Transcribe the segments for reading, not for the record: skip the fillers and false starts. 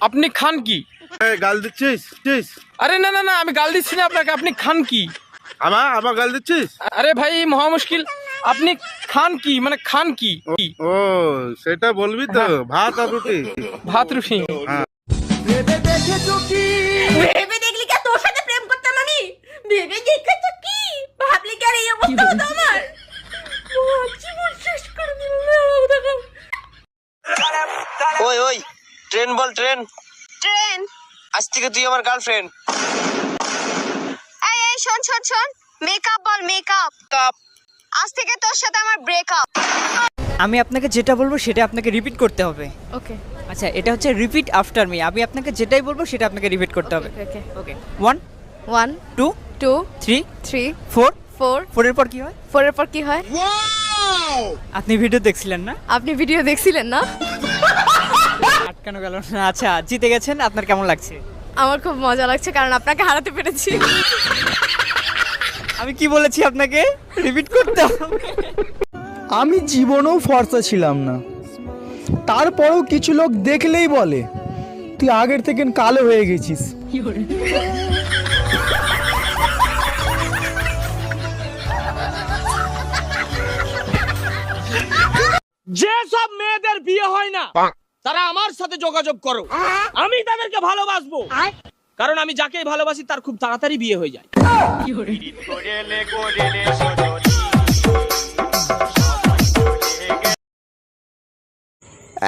আপনি খান কি? গাল দিচ্ছিস? আরে না না না, আমি গাল দিচ্ছি না আপনাকে। আপনি খান কি? আমার গাল দিচ্ছিস? আরে ভাই মহা মুশকিল। আপনি খান কি, মানে খান কি? ও সেটা বলবি তো, ভাত আর রুটি। ভাত রুটি। ভেবে দেখলি কি তোর সাথে প্রেম করতাম আমি? ভেবে দেখে তো কি ভাবলি কি আর এই অবস্থা হতো আমার? জীবন শেষ করে দিল। ওই ওই ট্রেন বল, ট্রেন। ট্রেন? আজ থেকে তুই আমার গার্লফ্রেন্ড। এই এই শোন শোন শোন, মেকআপ বল, মেকআপ। কাপ। আজ থেকে তোর সাথে আমার ব্রেকআপ। আমি আপনাকে যেটা বলবো সেটা আপনাকে রিপিট করতে হবে। ওকে আচ্ছা, এটা হচ্ছে রিপিট আফটার মি। আমি আপনাকে যেটাই বলবো সেটা আপনাকে রিপিট করতে হবে। ওকে ওকে 1 1 2 2 3 3 4 4 4 এর পর কি হয়? 4 এর পর কি হয়? আপনি ভিডিও দেখছিলেন না? আপনি ভিডিও দেখছিলেন না? আটকানো গেল না। আচ্ছা, জিতে গেছেন। আপনার কেমন লাগছে? আমার খুব মজা লাগছে কারণ আপনাকে হারাতে পেরেছি। আমি কি বলেছি আপনাকে? রিপিট করতে হবে। আমি জীবনেও ফর্সা ছিলাম না, তারপরেও কিছু লোক দেখলেই বলে তুই আগের থেকে কালো হয়ে গেছিস। যেসব মেয়েদের বিয়ে হয় না তারা আমার সাথে যোগাযোগ করো, আমি তাদেরকে ভালোবাসবো। কারণ আমি যাকেই ভালোবাসি তার খুব তাড়াতাড়ি বিয়ে হয়ে যায়।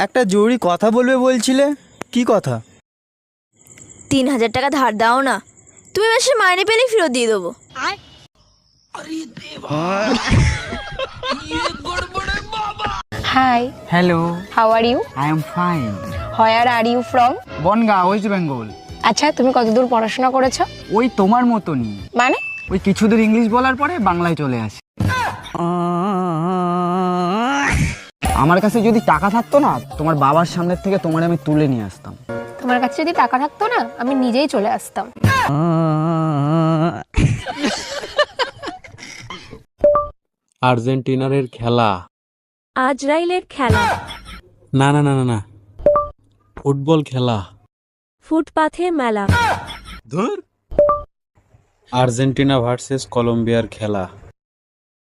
একটা জরুরি কথা বলবে বলছিলে, কি কথা? 3000 টাকা ধার দাও না, তুমি মাসে মাইনে পেলেই ফেরত দিয়ে দেবো। Hi, hello, how are you? I am fine. Where are you from? Bangaon, west Bengal. আচ্ছা, তুমি কতদূর পড়াশোনা করেছো? ওই তোমার মতনই, মানে? ওই কিছুদূর ইংলিশ বলার পরে বাংলায় চলে আসি। আমার কাছে যদি টাকা থাকতো না, তোমার বাবার সামনের থেকে তোমার আমি তুলে নিয়ে আসতাম। তোমার কাছে যদি টাকা থাকতো না, আমি নিজেই চলে আসতাম। আর্জেন্টিনার খেলা। আজরাইলের খেলা। না না না না না, ফুটবল খেলা। ফুটপাথে মেলা। ধুর। আর্জেন্টিনা ভার্সেস কলম্বিয়ার খেলা।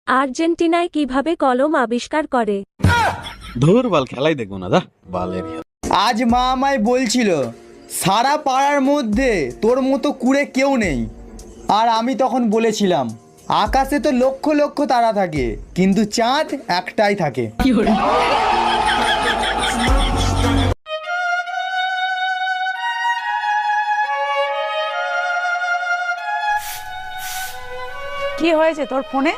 আর্জেন্টিনায় কিভাবে কলম আবিষ্কার করে? ধুর বাল, খেলাই দেখবো না, দা বালের খেলা। আজ মা আমায় বলছিল সারা পাড়ার মধ্যে তোর মতো কুড়ে কেউ নেই, আর আমি তখন বলেছিলাম আকাশে তো লক্ষ লক্ষ তারা থাকে, কিন্তু চাঁদ একটাই থাকে। কি হয়েছে তোর ফোনে?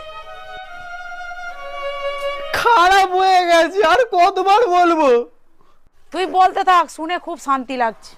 খারাপ হয়ে গেছে, আর কতবার বলবো? তুই বলতে থাক, শুনে খুব শান্তি লাগছে।